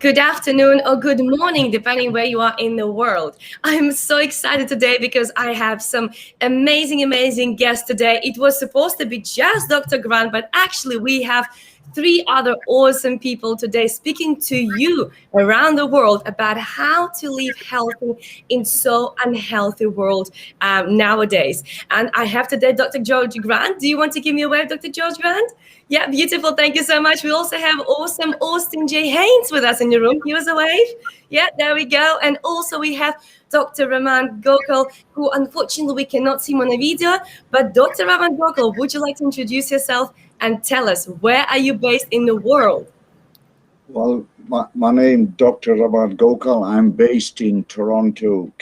good afternoon, or good morning, depending where you are in the world. I'm so excited today because I have some amazing guests today. It was supposed to be just Dr. Grant, but actually we have three other awesome people today speaking to you around the world about how to live healthy in so unhealthy world nowadays. And I have today Dr. George Grant. Do you want to give me a wave, Dr. George Grant? Yeah, beautiful. Thank you so much. We also have awesome Austin J. Haynes with us in the room. Give us a wave. Yeah, there we go. And also we have Dr. Raman Gokul, who unfortunately we cannot see him on the video. But Dr. Raman Gokul, would you like to introduce yourself and tell us where are you based in the world? Well, my name is Dr. Raman Gokul. I'm based in Toronto.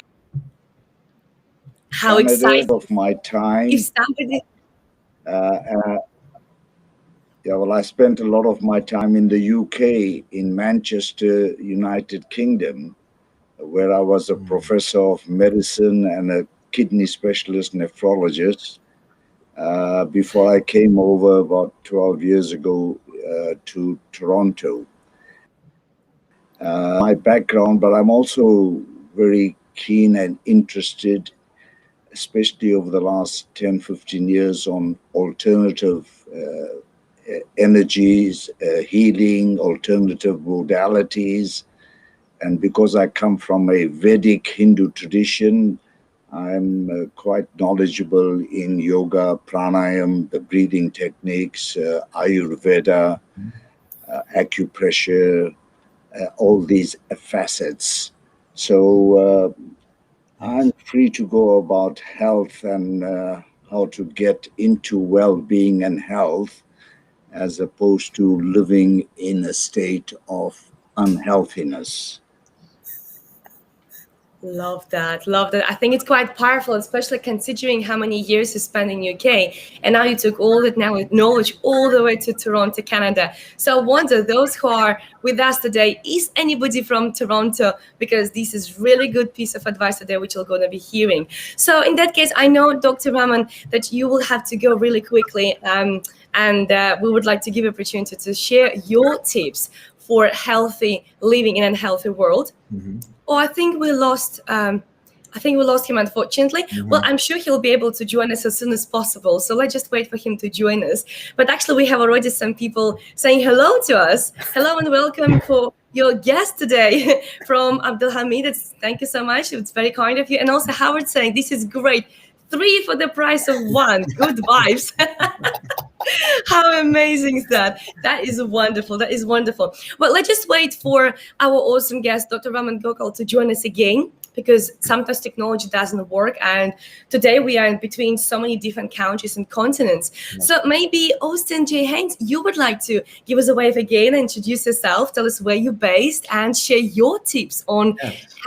How Canada. exciting. Of my time. If somebody... I spent a lot of my time in the UK, in Manchester, United Kingdom, where I was a professor of medicine and a kidney specialist nephrologist before I came over about 12 years ago to Toronto. My background, but I'm also very keen and interested, especially over the last 10, 15 years, on alternative energies, healing, alternative modalities. And because I come from a Vedic Hindu tradition, I'm quite knowledgeable in yoga, pranayama, the breathing techniques, Ayurveda, acupressure, all these facets. So I'm free to go about health and how to get into well-being and health, as opposed to living in a state of unhealthiness. Love that. Love that. I think it's quite powerful, especially considering how many years you spent in UK. And now you took all that knowledge all the way to Toronto, Canada. So I wonder, those who are with us today, is anybody from Toronto? Because this is really good piece of advice today, which you're going to be hearing. So in that case, I know, Dr. Raman, that you will have to go really quickly. And we would like to give you opportunity to share your tips for healthy living in an unhealthy world. Mm-hmm. Oh, I think we lost him, unfortunately. Mm-hmm. Well, I'm sure he'll be able to join us as soon as possible. So let's just wait for him to join us. But actually, we have already some people saying hello to us. Hello and welcome for your guest today from Abdul Hamid. Thank you so much. It's very kind of you. And also Howard saying, this is great. 3 for the price of 1. Good vibes. How amazing is that? That is wonderful. That is wonderful. Well, let's just wait for our awesome guest, Dr. Raman Gokul, to join us again, because sometimes technology doesn't work. And today we are in between so many different countries and continents. Yes. So maybe Austin J. Haynes, you would like to give us a wave again, introduce yourself, tell us where you're based, and share your tips on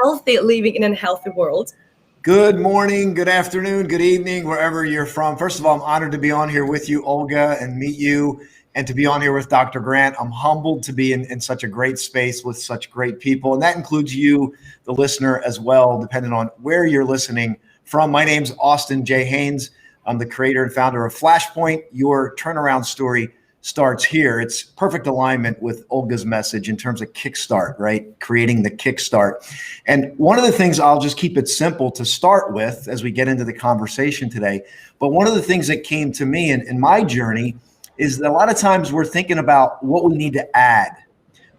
healthy living in a healthy world. Good morning, good afternoon, good evening, wherever you're from. First of all, I'm honored to be on here with you, Olga, and meet you, and to be on here with Dr. Grant. I'm humbled to be in such a great space with such great people, and that includes you, the listener, as well, depending on where you're listening from. My name's Austin J. Haynes. I'm the creator and founder of Flashpoint. Your turnaround story starts here. It's perfect alignment with Olga's message in terms of kickstart, right? Creating the kickstart. And one of the things, I'll just keep it simple to start with as we get into the conversation today. But one of the things that came to me in my journey is that a lot of times we're thinking about what we need to add,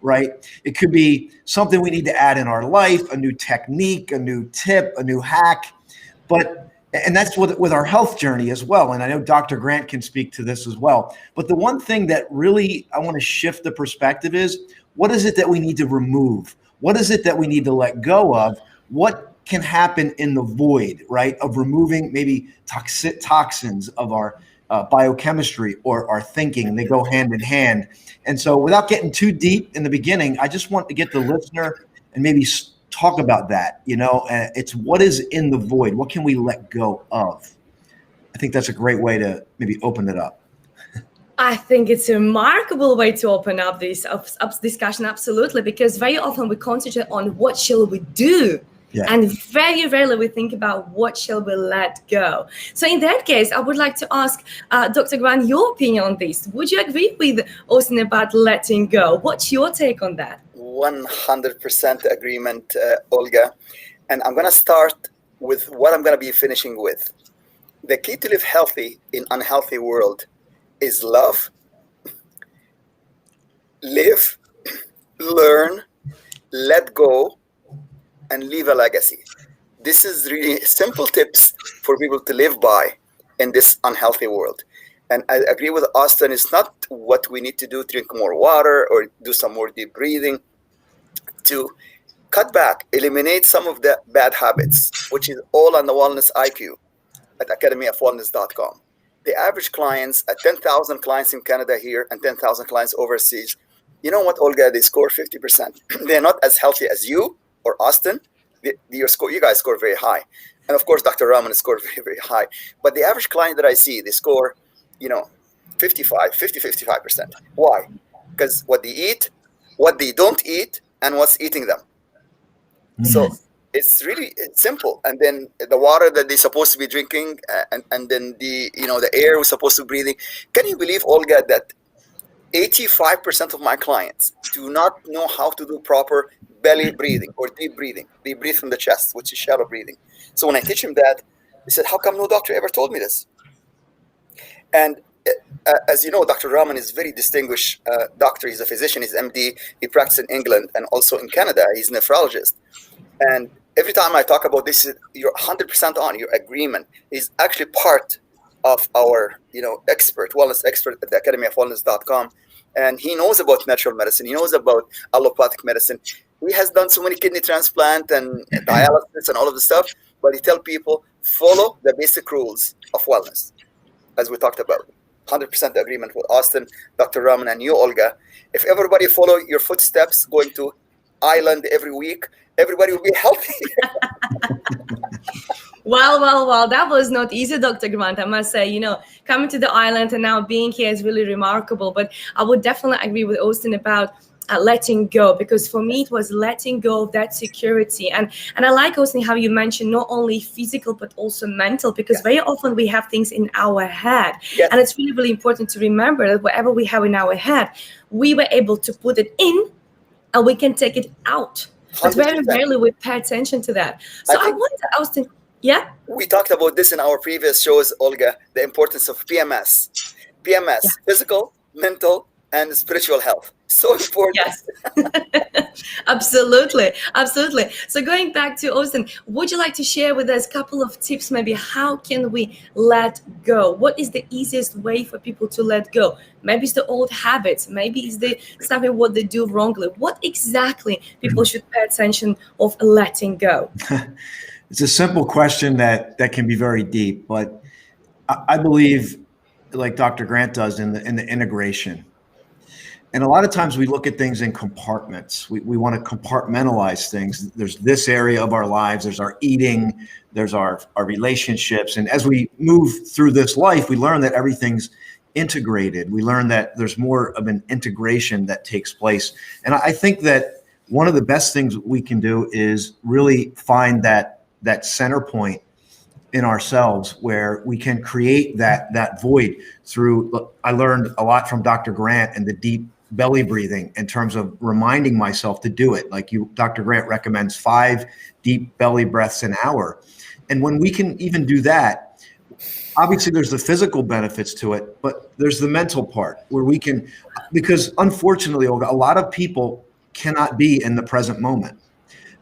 right? It could be something we need to add in our life, a new technique, a new tip, a new hack. And that's with our health journey as well. And I know Dr. Grant can speak to this as well. But the one thing that really I want to shift the perspective is, what is it that we need to remove? What is it that we need to let go of? What can happen in the void, right, of removing maybe toxins of our biochemistry or our thinking? They go hand in hand. And so without getting too deep in the beginning, I just want to get the listener and maybe talk about that. It's what is in the void. What can we let go of? I think that's a great way to maybe open it up. I think it's a remarkable way to open up this discussion, absolutely, because very often we concentrate on what shall we do. Yeah. And very rarely we think about what shall we let go. So in that case, I would like to ask Dr. Grant your opinion on this. Would you agree with Austin about letting go? What's your take on that? 100% agreement, Olga. And I'm going to start with what I'm going to be finishing with. The key to live healthy in unhealthy world is love, live, learn, let go, and leave a legacy. This is really simple tips for people to live by in this unhealthy world. And I agree with Austin, it's not what we need to do, drink more water or do some more deep breathing, to cut back, eliminate some of the bad habits, which is all on the Wellness IQ at academyofwellness.com. The average clients at 10,000 clients in Canada here and 10,000 clients overseas, you know what, Olga, they score 50%. They're not as healthy as you or Austin. You guys score very high. And of course, Dr. Rahman scored very, very high. But the average client that I see, they score, 55%. Why? Because what they eat, what they don't eat, and what's eating them. So it's simple. And then the water that they're supposed to be drinking, and then the air we're supposed to be breathing. Can you believe, Olga, that 85% of my clients do not know how to do proper belly breathing or deep breathing? They breathe from the chest, which is shallow breathing. So when I teach them that, they said, how come no doctor ever told me this? And as you know, Dr. Rahman is a very distinguished doctor. He's a physician, he's MD. He practices in England and also in Canada. He's a nephrologist. And every time I talk about this, you're 100% on. Your agreement is actually part of our, wellness expert at the academyofwellness.com. And he knows about natural medicine. He knows about allopathic medicine. He has done so many kidney transplant and dialysis and all of the stuff. But he tells people, follow the basic rules of wellness, as we talked about. 100% agreement with Austin, Dr. Rahman, and you, Olga. If everybody follow your footsteps, going to island every week, everybody will be healthy. Well, that was not easy, Dr. Grant. I must say, coming to the island and now being here is really remarkable. But I would definitely agree with Austin about letting go, because for me it was letting go of that security. And I like, Austin, how you mentioned not only physical but also mental, because very often we have things in our head. And it's really, really important to remember that whatever we have in our head, we were able to put it in and we can take it out. But 100%. very rarely we pay attention to that. So I wonder, Austin, we talked about this in our previous shows, Olga, the importance of PMS, physical, mental, and spiritual health. So important. Yes, absolutely. So going back to Austin, would you like to share with us a couple of tips, maybe how can we let go? What is the easiest way for people to let go? Maybe it's the old habits, maybe it's the something what they do wrongly. What exactly people should pay attention of letting go? It's a simple question that can be very deep, but I believe, like Dr. Grant does, in the integration. And a lot of times we look at things in compartments. We want to compartmentalize things. There's this area of our lives, there's our eating, there's our relationships. And as we move through this life, we learn that everything's integrated. We learn that there's more of an integration that takes place. And I think that one of the best things we can do is really find that center point in ourselves where we can create that void through. I learned a lot from Dr. Grant and the deep belly breathing in terms of reminding myself to do it. Like Dr. Grant recommends 5 deep belly breaths an hour. And when we can even do that, obviously there's the physical benefits to it, but there's the mental part where we can, because unfortunately, Olga, a lot of people cannot be in the present moment.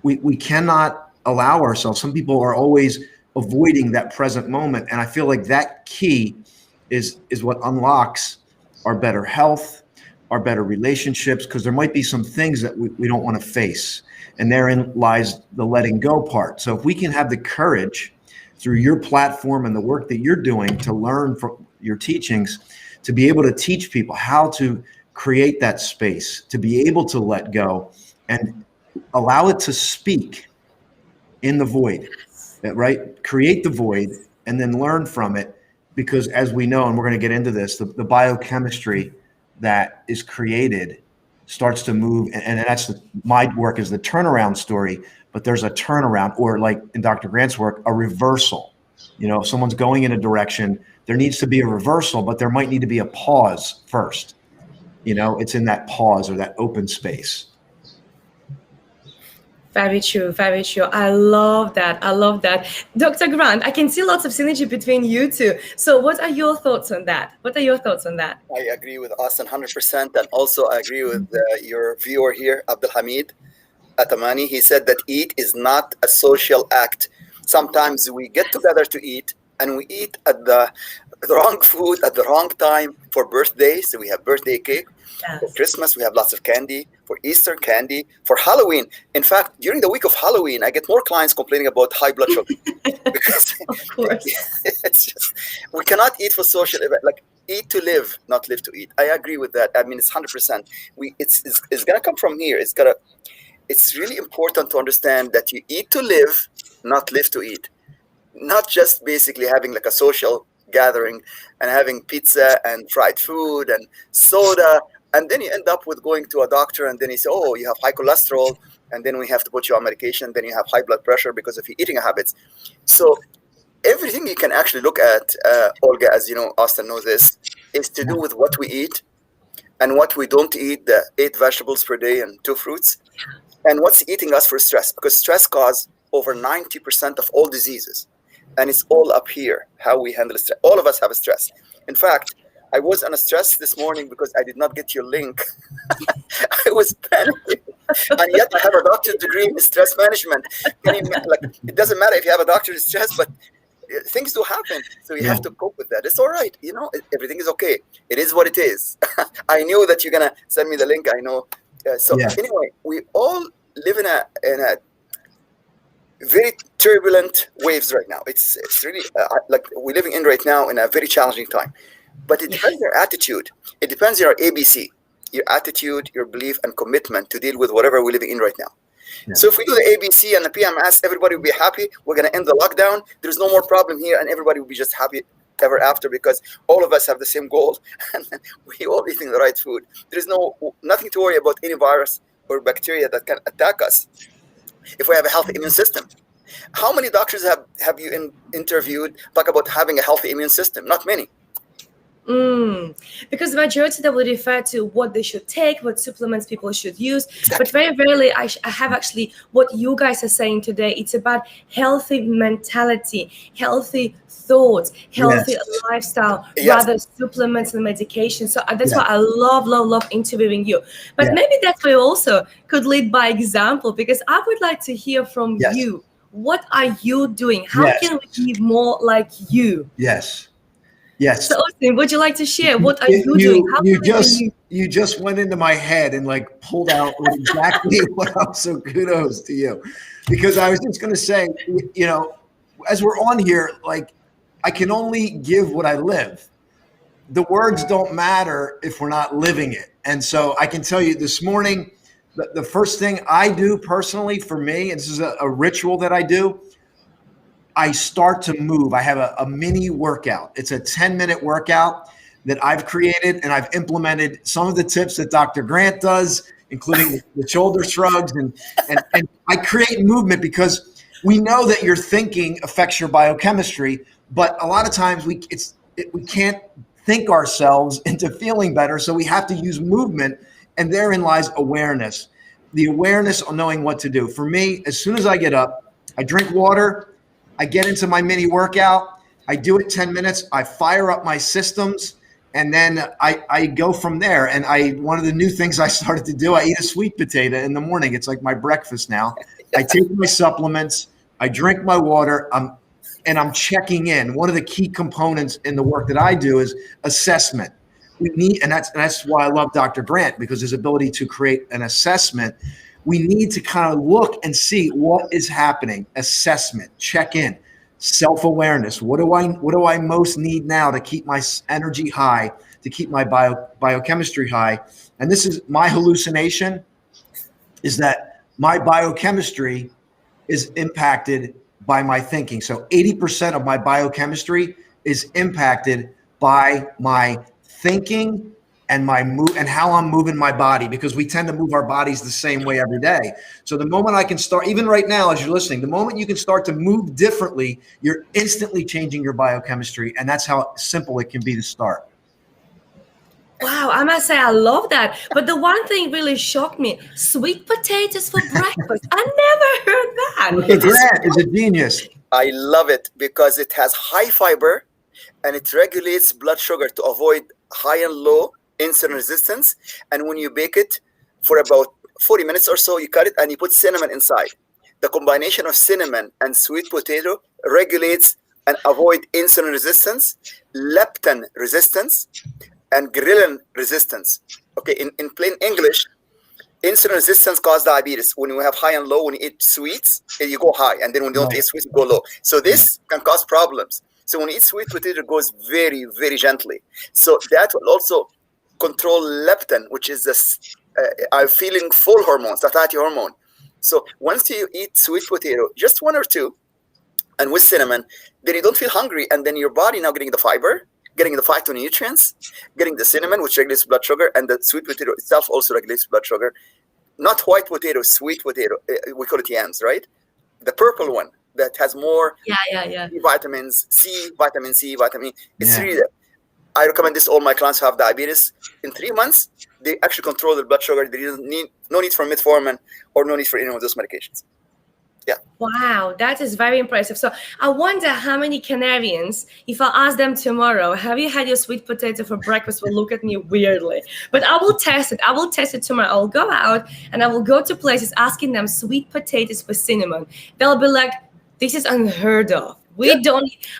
We cannot allow ourselves. Some people are always avoiding that present moment. And I feel like that key is what unlocks our better health, our better relationships, because there might be some things that we don't want to face. And therein lies the letting go part. So if we can have the courage through your platform and the work that you're doing to learn from your teachings, to be able to teach people how to create that space, to be able to let go and allow it to speak in the void, right? Create the void and then learn from it. Because as we know, and we're going to get into this, the biochemistry that is created starts to move. And that's my work is the turnaround story, but there's a turnaround, or like in Dr. Grant's work, a reversal. If someone's going in a direction, there needs to be a reversal, but there might need to be a pause first. It's in that pause or that open space. Very true, very true. I love that. I love that. Dr. Grant, I can see lots of synergy between you two. So what are your thoughts on that? What are your thoughts on that? I agree with Austin 100%. And also, I agree with your viewer here, Abdul Hamid Atamani. He said that eat is not a social act. Sometimes we get together to eat and we eat at the wrong food at the wrong time. For birthdays, so we have birthday cake. Yes. For Christmas, we have lots of candy. For Easter, candy. For Halloween, in fact, during the week of Halloween, I get more clients complaining about high blood sugar. Because Of course. it's just, we cannot eat for social event. Like, eat to live, not live to eat. I agree with that. I mean, it's 100%. It's gonna come from here. It's really important to understand that you eat to live, not live to eat. Not just basically having like a social gathering and having pizza and fried food and soda, and then you end up with going to a doctor and then he say, oh, you have high cholesterol, and then we have to put you on medication, then you have high blood pressure because of your eating habits. So everything you can actually look at, Olga, as you know, Austin knows this, is to do with what we eat and what we don't eat, the 8 vegetables per day and 2 fruits, and what's eating us for stress, because stress causes over 90% of all diseases. And it's all up here, how we handle stress. All of us have a stress. In fact, I was on a stress this morning because I did not get your link. I was panicking. And yet I have a doctorate degree in stress management. It doesn't matter if you have a doctorate in stress, but things do happen. So you have to cope with that. It's all right. Everything is okay. It is what it is. I knew that you're going to send me the link. I know. Anyway, we all live in a very turbulent waves right now. It's really like we're living in right now in a very challenging time. But it depends on your attitude. It depends on your ABC, your attitude, your belief, and commitment to deal with whatever we're living in right now. Yeah. So if we do the ABC and the PMS, everybody will be happy. We're going to end the lockdown. There's no more problem here, and everybody will be just happy ever after because all of us have the same goal, and we all eating the right food. There's nothing to worry about any virus or bacteria that can attack us if we have a healthy immune system. How many doctors have you interviewed talk about having a healthy immune system? Not many. Because the majority that would refer to what they should take, what supplements people should use, but very rarely I have actually what you guys are saying today. It's about healthy mentality, healthy thoughts, healthy lifestyle, rather supplements and medication. So that's why I love interviewing you. But maybe that's why you also could lead by example, because I would like to hear from you. What are you doing? How can we be more like you? Yes. So, Austin, would you like to share? What are you doing? You just went into my head and like pulled out exactly what I'm. So kudos to you, because I was just going to say, as we're on here, like I can only give what I live. The words don't matter if we're not living it. And so I can tell you this morning, the first thing I do personally for me, and this is a ritual that I do, I start to move. I have a mini workout. It's a 10-minute workout that I've created, and I've implemented some of the tips that Dr. Grant does, including the shoulder shrugs. And I create movement because we know that your thinking affects your biochemistry, but a lot of times we can't think ourselves into feeling better. So we have to use movement, and therein lies awareness. The awareness of knowing what to do. For me, as soon as I get up, I drink water, I get into my mini workout, I do it 10 minutes, I fire up my systems, and then I go from there. And one of the new things I started to do, I eat a sweet potato in the morning. It's like my breakfast now. I take my supplements, I drink my water, and I'm checking in. One of the key components in the work that I do is assessment. We need, and that's why I love Dr. Grant, because his ability to create an assessment. We need to kind of look and see what is happening. Assessment, check in, self-awareness. What do I most need now to keep my energy high, to keep my biochemistry high? And this is my hallucination, is that my biochemistry is impacted by my thinking. So 80% of my biochemistry is impacted by my thinking and my move and how I'm moving my body, because we tend to move our bodies the same way every day. So the moment I can start, even right now, as you're listening, the moment you can start to move differently, you're instantly changing your biochemistry. And that's how simple it can be to start. Wow, I must say I love that. But the one thing really shocked me: sweet potatoes for breakfast. I never heard that. Dr. Grant is a genius. I love it because it has high fiber and it regulates blood sugar to avoid high and low insulin resistance. And when you bake it for about 40 minutes or so, you cut it and you put cinnamon inside. The combination of cinnamon and sweet potato regulates and avoid insulin resistance, leptin resistance, and ghrelin resistance. Okay, in plain English, insulin resistance causes diabetes. When you have high and low, when you eat sweets, you go high, and then when you don't eat sweets, you go low. So this can cause problems. So when you eat sweet potato, it goes very, very gently. So that will also control leptin, which is this feeling full hormone, satiety hormone. So once you eat sweet potato, just one or two, and with cinnamon, then you don't feel hungry, and then your body now getting the fiber, getting the phytonutrients, getting the cinnamon, which regulates blood sugar, and the sweet potato itself also regulates blood sugar. Not white potato, sweet potato. We call it yams, right? The purple one that has more vitamins, vitamin C, vitamin. It's really. I recommend this to all my clients who have diabetes. In 3 months, they actually control their blood sugar. There is no need for metformin or no need for any of those medications. Yeah. Wow, that is very impressive. So I wonder how many Canarians, if I ask them tomorrow, have you had your sweet potato for breakfast, will look at me weirdly. But I will test it. I will test it tomorrow. I'll go out and I will go to places asking them sweet potatoes with cinnamon. They'll be like, this is unheard of. I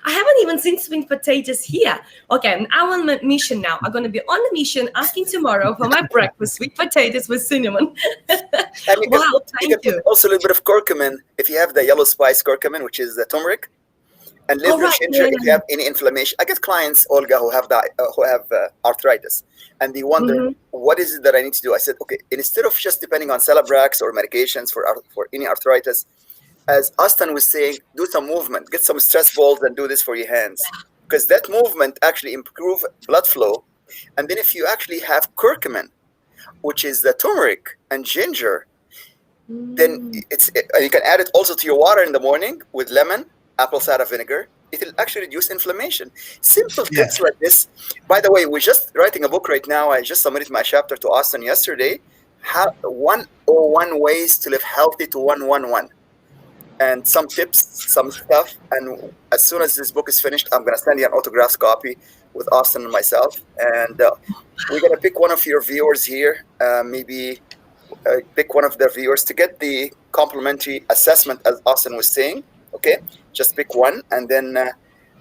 haven't even seen sweet potatoes here. Okay, I'm on a mission now. I'm going to be on a mission asking tomorrow for my breakfast sweet potatoes with cinnamon. Wow, thank you. Also a little bit of curcumin, if you have the yellow spice curcumin, which is the turmeric, and little ginger if you have any inflammation. I get clients, Olga, who have arthritis, and they wonder, what is it that I need to do? I said, okay, instead of just depending on Celabrax or medications for any arthritis, as Austin was saying, do some movement, get some stress balls and do this for your hands. Because that movement actually improves blood flow. And then if you actually have curcumin, which is the turmeric and ginger, then you can add it also to your water in the morning with lemon, apple cider vinegar. It will actually reduce inflammation. Simple tips like this. By the way, we're just writing a book right now. I just submitted my chapter to Austin yesterday. 101 ways to live healthy to 111. And some tips, some stuff. And as soon as this book is finished, I'm going to send you an autographed copy with Austin and myself. And we're going to pick one of your viewers here, maybe pick one of their viewers to get the complimentary assessment, as Austin was saying. Okay, just pick one. And then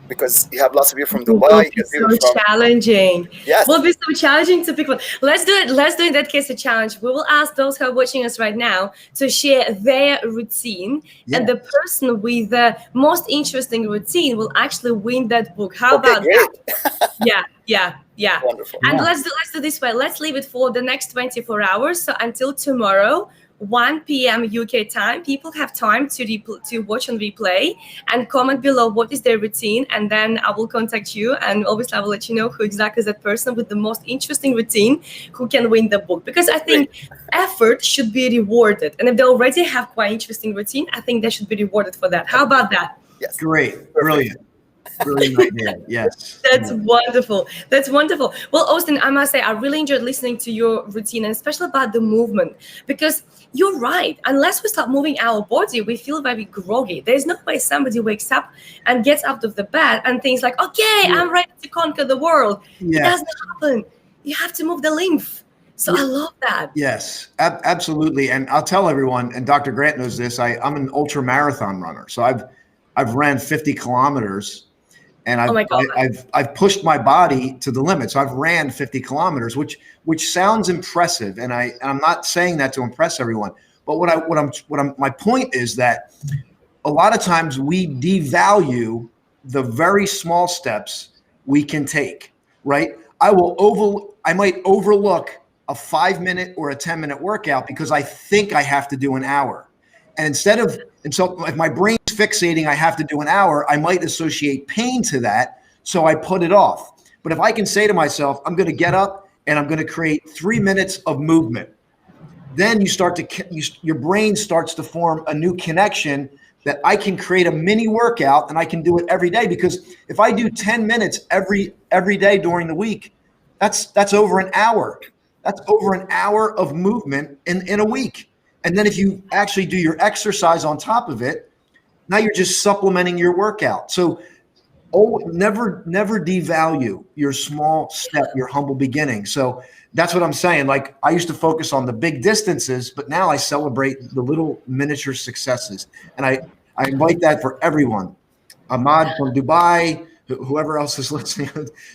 because you have lots of you from Dubai. It will be so challenging. Yes. It will be so challenging to pick one. Let's do it. Let's do in that case a challenge. We will ask those who are watching us right now to share their routine, and the person with the most interesting routine will actually win that book. How about that? Yeah. Wonderful. And let's do this way. Let's leave it for the next 24 hours. So until tomorrow, 1 p.m. UK time, people have time to watch on replay and comment below what is their routine, and then I will contact you, and obviously I will let you know who exactly is that person with the most interesting routine who can win the book. Because I think effort should be rewarded, and if they already have quite interesting routine, I think they should be rewarded for that. How about that? Yes. Great. Brilliant. Brilliant idea. Yes. That's wonderful. That's wonderful. Well, Austin, I must say, I really enjoyed listening to your routine, and especially about the movement, because you're right. Unless we start moving our body, we feel very groggy. There's no way somebody wakes up and gets out of the bed and thinks like, okay, I'm ready to conquer the world. It doesn't happen. You have to move the lymph. So I love that. Yes, absolutely. And I'll tell everyone, and Dr. Grant knows this, I'm an ultra marathon runner. So I've ran 50 kilometers. And I've pushed my body to the limit. So I've ran 50 kilometers, which sounds impressive. And I'm not saying that to impress everyone. But my point is that a lot of times we devalue the very small steps we can take, right? I might overlook a 5-minute or a 10-minute workout because I think I have to do an hour. And so if my brain's fixating, I have to do an hour, I might associate pain to that. So I put it off. But if I can say to myself, I'm going to get up and I'm going to create 3 minutes of movement, then your brain starts to form a new connection that I can create a mini workout, and I can do it every day. Because if I do 10 minutes every day during the week, That's over an hour. That's over an hour of movement in a week. And then if you actually do your exercise on top of it, now you're just supplementing your workout. So never devalue your small step, your humble beginning. So that's what I'm saying. Like, I used to focus on the big distances, but now I celebrate the little miniature successes. And I invite that for everyone. Ahmad from Dubai, whoever else is listening,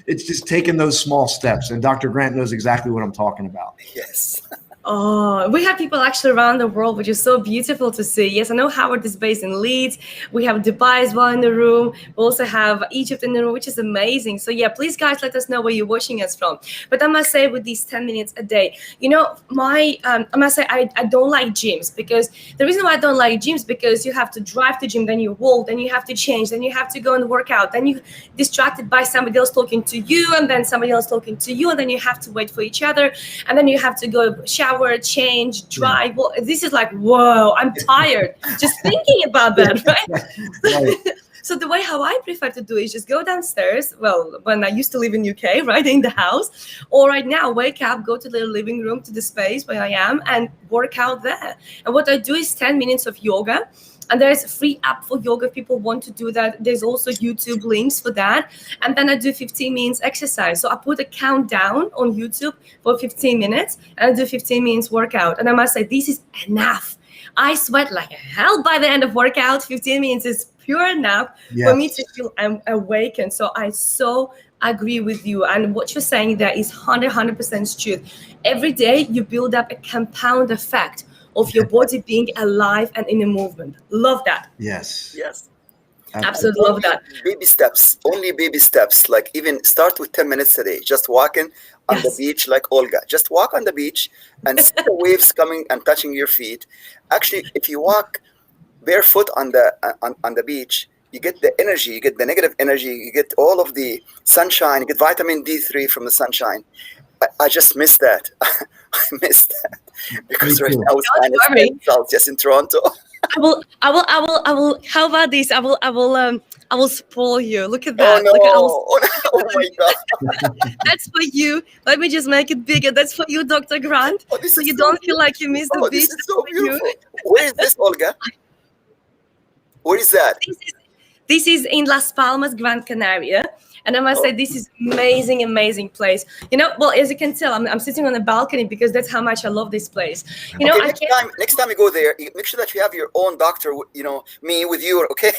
it's just taking those small steps. And Dr. Grant knows exactly what I'm talking about. Yes. Oh, we have people actually around the world, which is so beautiful to see. Yes, I know Howard is based in Leeds. We have Dubai as well in the room. We also have Egypt in the room, which is amazing. So yeah, please guys, let us know where you're watching us from. But I must say, with these 10 minutes a day, you know, I must say I don't like gyms, because the reason why I don't like gyms, because you have to drive to gym, then you walk, then you have to change, then you have to go and work out, then you distracted by somebody else talking to you, and then somebody else talking to you, and then you have to wait for each other, and then you have to go shower, change, drive. Well, this is like, whoa, I'm tired just thinking about that, right? So the way how I prefer to do is just go downstairs. Well, when I used to live in UK, right, in the house, or right now, wake up, go to the living room, to the space where I am, and work out there. And what I do is 10 minutes of yoga. And there's a free app for yoga if people want to do that. There's also YouTube links for that. And then I do 15 minutes exercise. So I put a countdown on YouTube for 15 minutes and I do 15 minutes workout. And I must say, this is enough. I sweat like hell by the end of workout. 15 minutes is pure enough for me to feel awakened. So I so agree with you. And what you're saying there is 100% truth. Every day you build up a compound effect of your body being alive and in a movement. Love that. Yes. Absolutely love that. Baby steps, only baby steps. Like, even start with 10 minutes a day. Just walking on the beach, like Olga. Just walk on the beach and see the waves coming and touching your feet. Actually, if you walk barefoot on the beach, you get the energy, you get the negative energy, you get all of the sunshine, you get vitamin D3 from the sunshine. I just missed that. I missed that because right now it's minus Celsius in Toronto. I will. How about this? I will spoil you. Look at that. Oh my God. That's for you. Let me just make it bigger. That's for you, Dr. Grant. So you don't feel like you missed the beach. This is so beautiful. Where is this, Olga? Where is that? This is in Las Palmas, Gran Canaria. And I must say, this is amazing place. You know, well, as you can tell, I'm sitting on a balcony because that's how much I love this place. You know, next time you go there, make sure that you have your own doctor, you know, me with you, okay?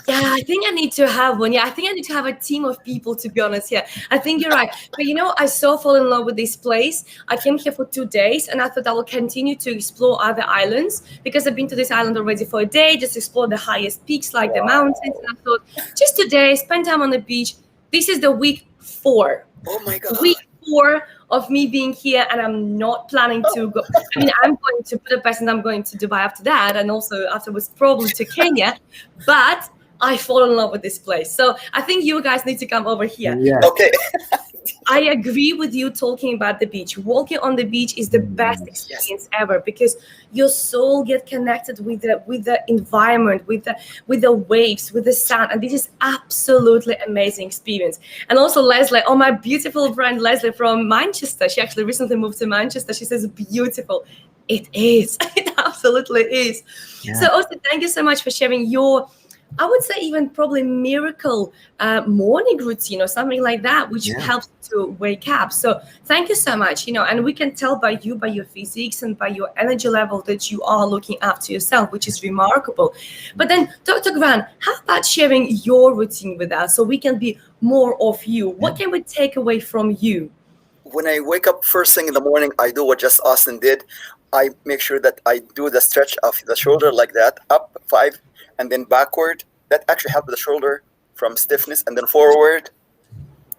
Yeah, I think I need to have one. Yeah, I think I need to have a team of people, to be honest. Yeah, I think you're right. But, you know, I so fall in love with this place. I came here for 2 days and I thought I will continue to explore other islands because I've been to this island already for a day, just explore the highest peaks like the mountains. And I thought, just today, spend time on the beach. This is the week 4. Oh my God. Week 4 of me being here, and I'm not planning to go. I mean, I'm going to Budapest and I'm going to Dubai after that, and also afterwards probably to Kenya. But I fall in love with this place. So I think you guys need to come over here. Yeah. Okay. I agree with you talking about the beach. Walking on the beach is the best experience ever because your soul gets connected with the environment, with the waves, with the sun, and this is absolutely amazing experience. And also Leslie, my beautiful friend Leslie from Manchester. She actually recently moved to Manchester. She says beautiful. It is. It absolutely is. Yeah. So also thank you so much for sharing your, I would say even probably miracle morning routine or something like that, which helps to wake up. So thank you so much, and we can tell by your physiques and by your energy level that you are looking after yourself, which is remarkable. But then Dr. Grant, how about sharing your routine with us so we can be more of you? What can we take away from you? When I wake up first thing in the morning, I do what just Austin did. I make sure that I do the stretch of the shoulder like that, up 5, and then backward. That actually helps the shoulder from stiffness, and then forward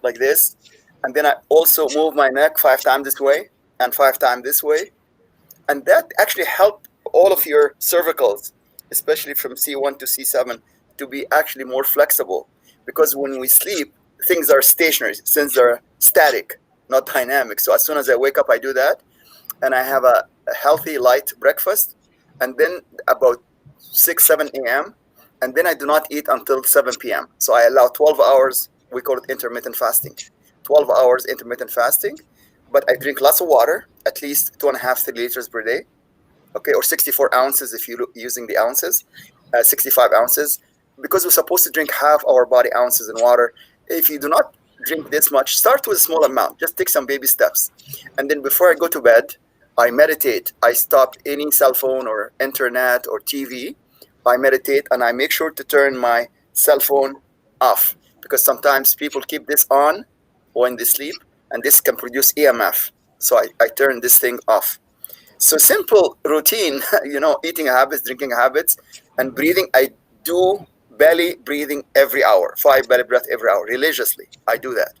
like this. And then I also move my neck 5 times this way and 5 times this way. And that actually helps all of your cervicals, especially from C1 to C7, to be actually more flexible. Because when we sleep, things are stationary, since they're static, not dynamic. So as soon as I wake up, I do that. And I have a healthy, light breakfast. And then about 6, 7 a.m., and then I do not eat until 7 p.m. So I allow 12 hours. We call it intermittent fasting. 12 hours intermittent fasting, but I drink lots of water, at least 2.5 3 liters per day. Okay, or 64 ounces if you're using the ounces, 65 ounces, because we're supposed to drink half our body ounces in water. If you do not drink this much, start with a small amount. Just take some baby steps. And then before I go to bed, I meditate. I stop any cell phone or internet or TV. I meditate and I make sure to turn my cell phone off, because sometimes people keep this on when they sleep and this can produce EMF. So I turn this thing off. So simple routine, eating habits, drinking habits, and breathing. I do belly breathing every hour, 5 belly breath every hour, religiously. I do that.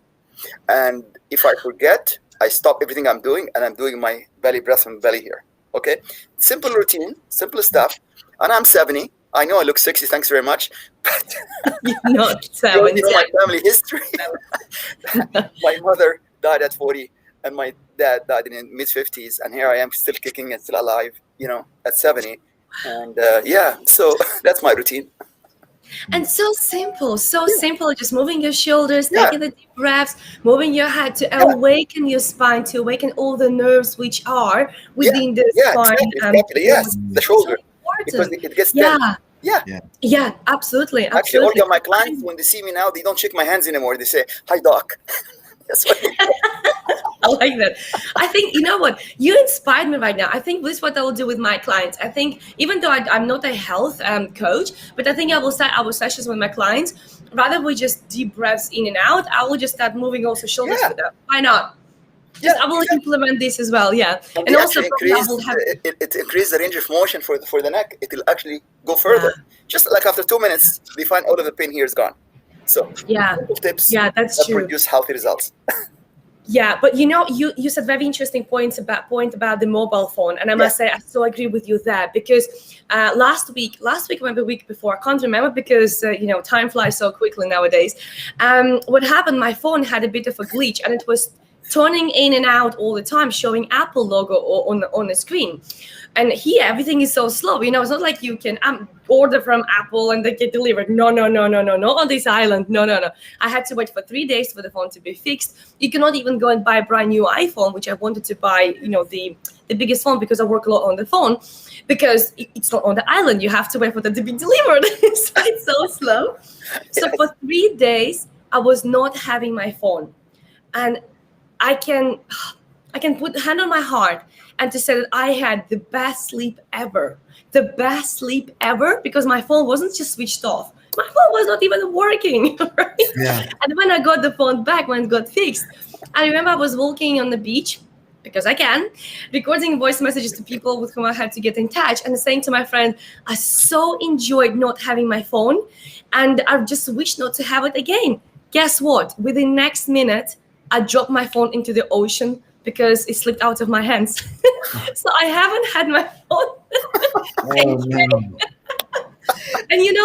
And if I forget, I stop everything I'm doing and I'm doing my belly breath from belly here. Okay? Simple routine, simple stuff. And I'm 70. I know I look 60, thanks very much. But You're not 70. you know my family history. My mother died at 40. And my dad died in mid-50s, and here I am still kicking and still alive, at 70. And so that's my routine. And so simple, just moving your shoulders, taking the deep breaths, moving your head to awaken your spine, to awaken all the nerves which are within the spine. Exactly. Yes, the shoulder. So because it gets tense. Yeah, absolutely. Actually, Olga, my clients, when they see me now, they don't shake my hands anymore. They say, "Hi, doc." That's what I like that. I think, you know what, you inspired me right now. I think this is what I will do with my clients. I think, even though I'm not a health coach, but I think I will start our sessions with my clients. Rather we just deep breaths in and out, I will just start moving also shoulders with them. Why not? I will implement this as well. And also it increases the range of motion for the neck. It will actually go further. Just like after 2 minutes, they find all of the pain here is gone. So tips that's that true. produce healthy results. Yeah, but you said very interesting point about the mobile phone, and I must say I so agree with you there, because last week, maybe the week before, I can't remember, because time flies so quickly nowadays. What happened? My phone had a bit of a glitch, and it was turning in and out all the time, showing Apple logo on the screen. And here, everything is so slow. It's not like you can order from Apple and they get delivered. No, on this island. No. I had to wait for 3 days for the phone to be fixed. You cannot even go and buy a brand new iPhone, which I wanted to buy, the biggest phone, because I work a lot on the phone, because it's not on the island. You have to wait for them to be delivered. So it's so slow. So for 3 days, I was not having my phone. And I can put a hand on my heart and to say that I had the best sleep ever, because my phone wasn't just switched off. My phone was not even working, right? Yeah. And when I got the phone back, when it got fixed, I remember I was walking on the beach, because I can, recording voice messages to people with whom I had to get in touch, and saying to my friend, I so enjoyed not having my phone, and I just wish not to have it again. Guess what? Within the next minute, I dropped my phone into the ocean, because it slipped out of my hands. So I haven't had my phone. And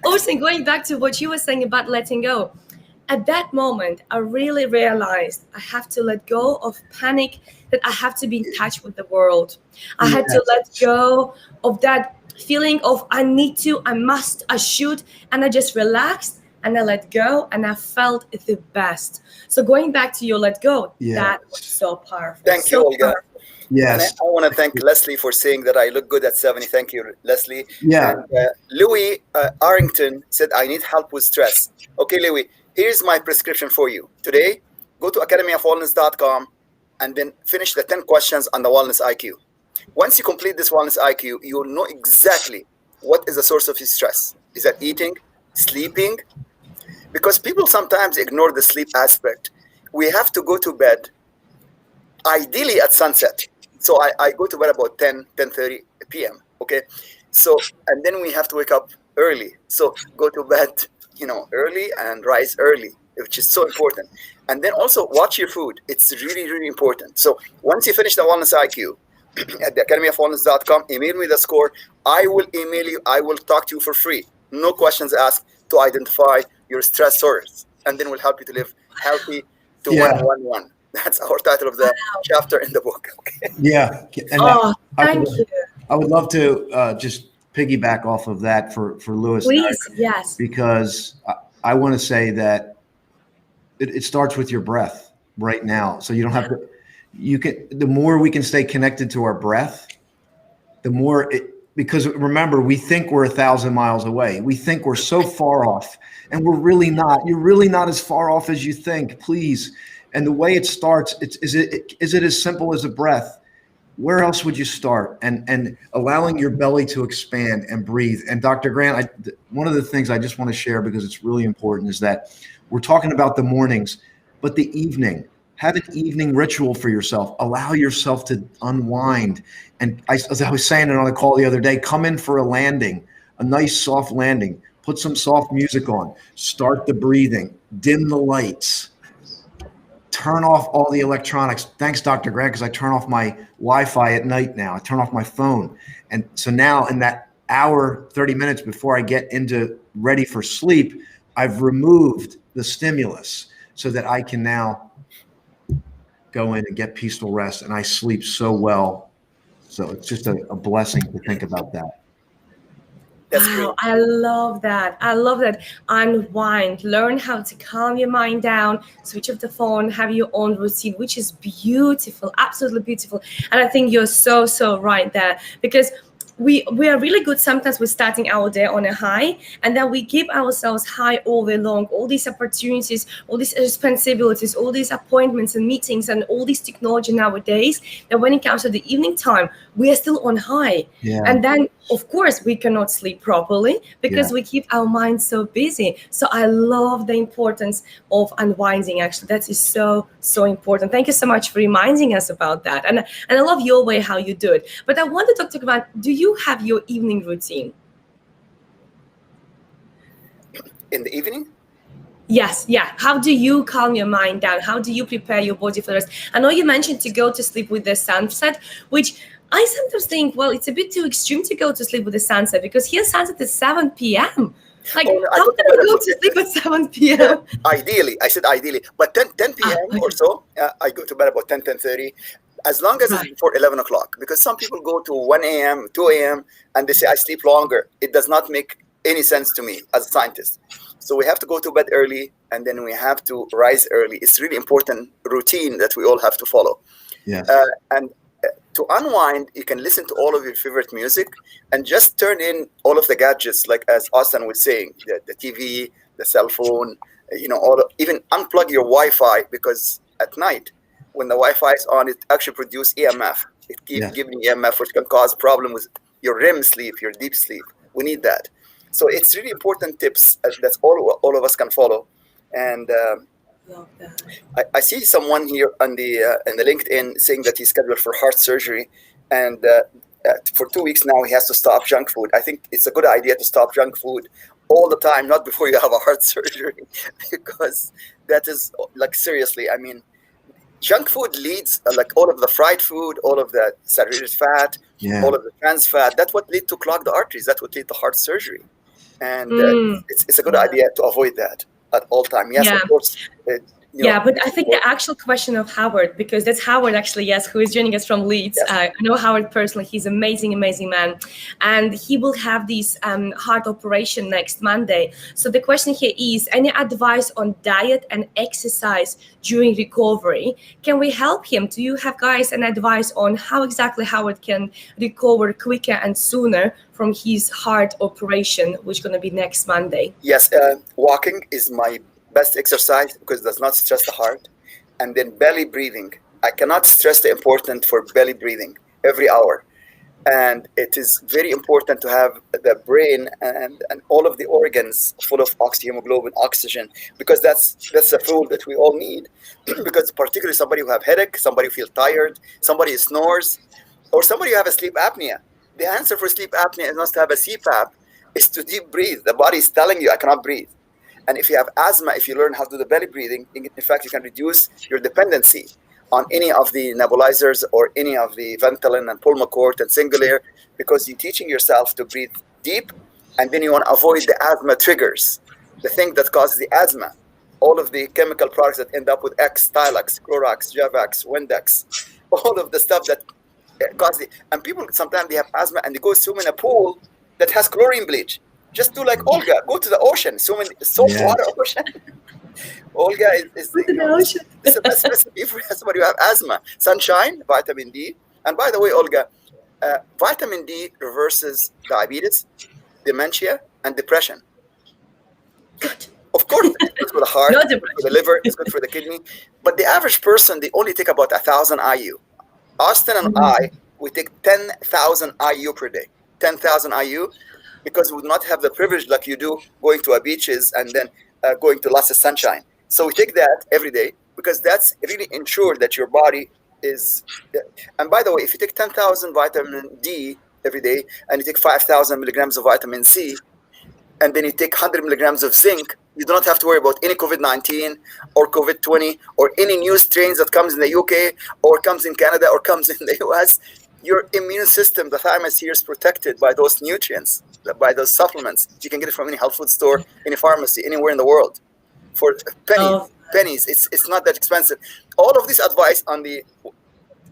also going back to what you were saying about letting go, at that moment, I really realized I have to let go of panic, that I have to be in touch with the world. I had to let go of that feeling of I need to, I must, I should, and I just relaxed. And I let go, and I felt the best. So going back to your let go, that was so powerful. Thank you, Olga. Yes. And I want to thank Leslie for saying that I look good at 70. Thank you, Leslie. Yeah. And, Louis Arrington said, I need help with stress. Okay, Louis, here's my prescription for you. Today, go to academyofwellness.com and then finish the 10 questions on the Wellness IQ. Once you complete this Wellness IQ, you'll know exactly what is the source of your stress. Is that eating, sleeping? Because people sometimes ignore the sleep aspect. We have to go to bed, ideally at sunset. So I go to bed about 10:30 p.m., okay? So, and then we have to wake up early. So go to bed, early and rise early, which is so important. And then also watch your food. It's really, really important. So once you finish the Wellness IQ, at the academyofwellness.com, email me the score. I will email you. I will talk to you for free. No questions asked, to identify your stress source, and then we'll help you to live healthy to 111. That's our title of the chapter in the book. Okay. Yeah. And thank you. I would love to just piggyback off of that for Louis. Please, yes. Because I want to say that it starts with your breath. right now. So you don't have to, the more we can stay connected to our breath, the more because remember, we think we're 1,000 miles away. We think we're so far off, and we're really not. You're really not as far off as you think, please. And the way it starts, is it as simple as a breath? Where else would you start? And allowing your belly to expand and breathe. And Dr. Grant, one of the things I just want to share, because it's really important, is that we're talking about the mornings, but the evening. Have an evening ritual for yourself. Allow yourself to unwind. And as I was saying it on the call the other day, come in for a landing, a nice soft landing. Put some soft music on. Start the breathing. Dim the lights. Turn off all the electronics. Thanks, Dr. Grant, because I turn off my Wi-Fi at night now. I turn off my phone. And so now in that hour, 30 minutes before I get into ready for sleep, I've removed the stimulus so that I can now go in and get peaceful rest. And I sleep so well. So it's just a blessing to think about that. Wow, I love that. I love that. Unwind, learn how to calm your mind down, switch off the phone, have your own routine, which is beautiful, absolutely beautiful. And I think you're so right there, because we are really good sometimes with starting our day on a high, and then we keep ourselves high all day long, all these opportunities, all these responsibilities, all these appointments and meetings and all this technology nowadays, that when it comes to the evening time, we are still on high. Yeah. And then of course we cannot sleep properly because we keep our minds so busy. So I love the importance of unwinding. Actually, that is so important. Thank you so much for reminding us about that. And I love your way how you do it. But I want to talk about, do you have your evening routine? In the evening? Yes, yeah. How do you calm your mind down? How do you prepare your body for the rest? I know you mentioned to go to sleep with the sunset, which I sometimes think, well, it's a bit too extreme to go to sleep with the sunset, because here sunset is 7 p.m. Like, how can I go to sleep at 7 p.m.? Ideally, I said ideally, but 10 p.m. or so, I go to bed about 10:30, as long as it's before 11 o'clock, because some people go to 1 a.m., 2 a.m., and they say, I sleep longer. It does not make any sense to me as a scientist. So we have to go to bed early, and then we have to rise early. It's really important routine that we all have to follow. Yes. And to unwind, you can listen to all of your favorite music and just turn in all of the gadgets, like as Austin was saying, the TV, the cell phone, even unplug your Wi-Fi, because at night, when the Wi-Fi is on, it actually produces EMF. It keeps giving EMF, which can cause problems with your REM sleep, your deep sleep. We need that. So it's really important tips that all of us can follow. And love that. I see someone here on the LinkedIn saying that he's scheduled for heart surgery, and for 2 weeks now he has to stop junk food. I think it's a good idea to stop junk food all the time, not before you have a heart surgery, because that is, like, seriously, I mean, junk food leads, like all of the fried food, all of the saturated fat, all of the trans fat, that's what leads to clogged arteries. That's what leads to heart surgery. And it's a good idea to avoid that at all time. Yes, of course. But I think the actual question of Howard, because that's Howard actually, yes, who is joining us from Leeds. Yes. I know Howard personally. He's amazing man. And he will have this heart operation next Monday. So the question here is, any advice on diet and exercise during recovery? Can we help him? Do you have, guys, an advice on how exactly Howard can recover quicker and sooner from his heart operation, which is going to be next Monday? Yes, walking is my best exercise because it does not stress the heart. And then belly breathing. I cannot stress the importance for belly breathing every hour. And it is very important to have the brain and all of the organs full of oxyhemoglobin, oxygen, because that's a fuel that we all need. Because particularly somebody who have headache, somebody who feels tired, somebody who snores, or somebody who have a sleep apnea. The answer for sleep apnea is not to have a CPAP, is to deep breathe. The body is telling you, I cannot breathe. And if you have asthma, if you learn how to do the belly breathing, in fact, you can reduce your dependency on any of the nebulizers or any of the Ventolin and Pulmicort and Singulair, because you're teaching yourself to breathe deep, and then you want to avoid the asthma triggers, the thing that causes the asthma, all of the chemical products that end up with X, Stylax, Clorox, Javax, Windex, all of the stuff that causes it. And people, sometimes they have asthma and they go swim in a pool that has chlorine bleach. Just do like Olga, go to the ocean, swim in saltwater ocean. Olga is With you the know, ocean. it's the best recipe for somebody who have asthma. Sunshine, vitamin D. And by the way, Olga, vitamin D reverses diabetes, dementia, and depression. Good. Of course, it's good for the heart, No it's good for the depression. liver, it's good for the kidney. But the average person, they only take about 1,000 IU. Austin and I, we take 10,000 IU per day. 10,000 IU, because we would not have the privilege like you do going to our beaches and then going to lots of sunshine. So we take that every day because that's really ensure that your body is. And by the way, if you take 10,000 vitamin D every day and you take 5,000 milligrams of vitamin C, and then you take 100 milligrams of zinc, you do not have to worry about any COVID-19 or COVID-20 or any new strains that comes in the UK or comes in Canada or comes in the US. Your immune system, the thymus here, is protected by those nutrients, by those supplements. You can get it from any health food store, any pharmacy, anywhere in the world for pennies. Oh. Pennies. It's not that expensive. All of this advice on the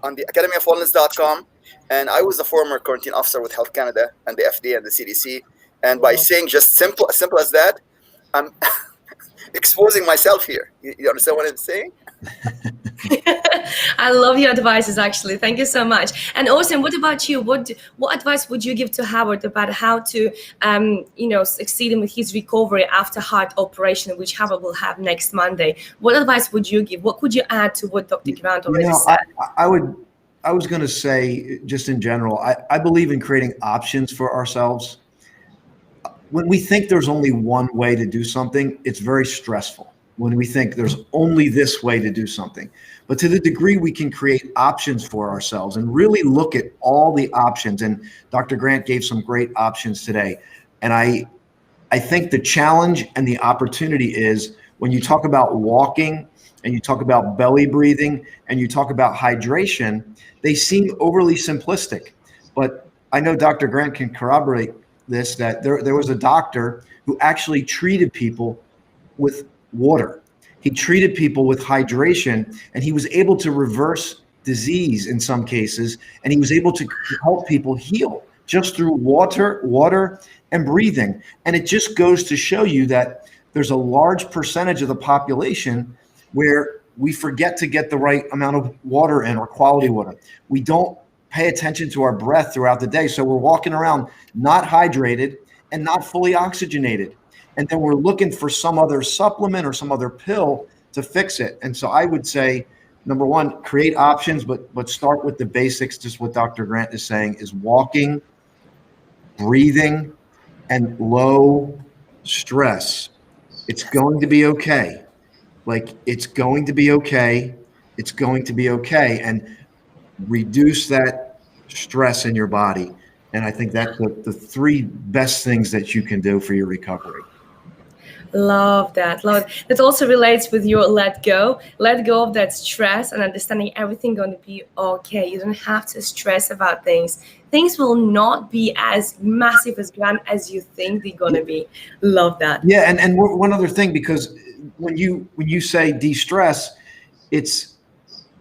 academyofwellness.com. And I was a former quarantine officer with Health Canada and the FDA and the CDC. And by saying just simple as that, I'm exposing myself here. You understand what I'm saying? I love your advices, actually. Thank you so much. And Austin, what about you? What advice would you give to Howard about how to, succeed with his recovery after heart operation, which Howard will have next Monday? What advice would you give? What could you add to what Dr. Grant already said? I was going to say, just in general, I believe in creating options for ourselves. When we think there's only one way to do something, it's very stressful. When we think there's only this way to do something. But to the degree we can create options for ourselves and really look at all the options, and Dr. Grant gave some great options today. And I think the challenge and the opportunity is when you talk about walking and you talk about belly breathing and you talk about hydration, they seem overly simplistic. But I know Dr. Grant can corroborate this, that there was a doctor who actually treated people with water. He treated people with hydration, and he was able to reverse disease in some cases, and he was able to help people heal just through water and breathing. And it just goes to show you that there's a large percentage of the population where we forget to get the right amount of water in, or quality water. We don't pay attention to our breath throughout the day. So we're walking around not hydrated and not fully oxygenated. And then we're looking for some other supplement or some other pill to fix it. And so I would say, number one, create options, but start with the basics. Just what Dr. Grant is saying is walking, breathing, and low stress. It's going to be okay. It's going to be okay. It's going to be okay. And reduce that stress in your body. And I think that's the three best things that you can do for your recovery. Love that. That also relates with your let go of that stress and understanding everything going to be okay. You don't have to stress about things. Things will not be as massive as grand as you think they're going to be. Love that. Yeah. And one other thing, because when you say de-stress, it's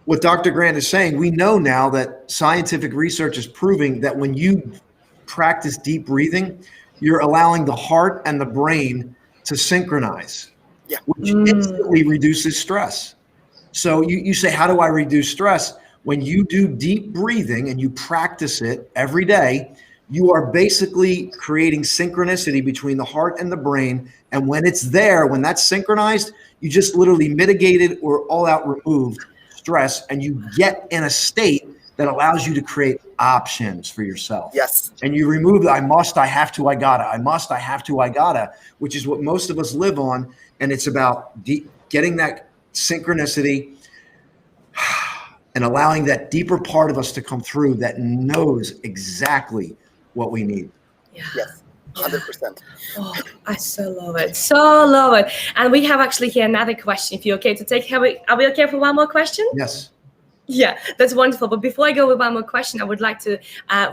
what Dr. Grant is saying. We know now that scientific research is proving that when you practice deep breathing, you're allowing the heart and the brain to synchronize, which instantly reduces stress. So you say, how do I reduce stress? When you do deep breathing and you practice it every day, you are basically creating synchronicity between the heart and the brain. And when it's there, when that's synchronized, you just literally mitigated or all out removed stress, and you get in a state that allows you to create options for yourself. Yes. And you remove the I must, I have to, I gotta, I must, I have to, I gotta, which is what most of us live on. And it's about getting that synchronicity and allowing that deeper part of us to come through that knows exactly what we need. Yeah. Yes. 100%. Oh, I so love it. So love it. And we have actually here another question. If you're okay to take, are we okay for one more question? Yes. Yeah, that's wonderful. But before I go with one more question, I would like to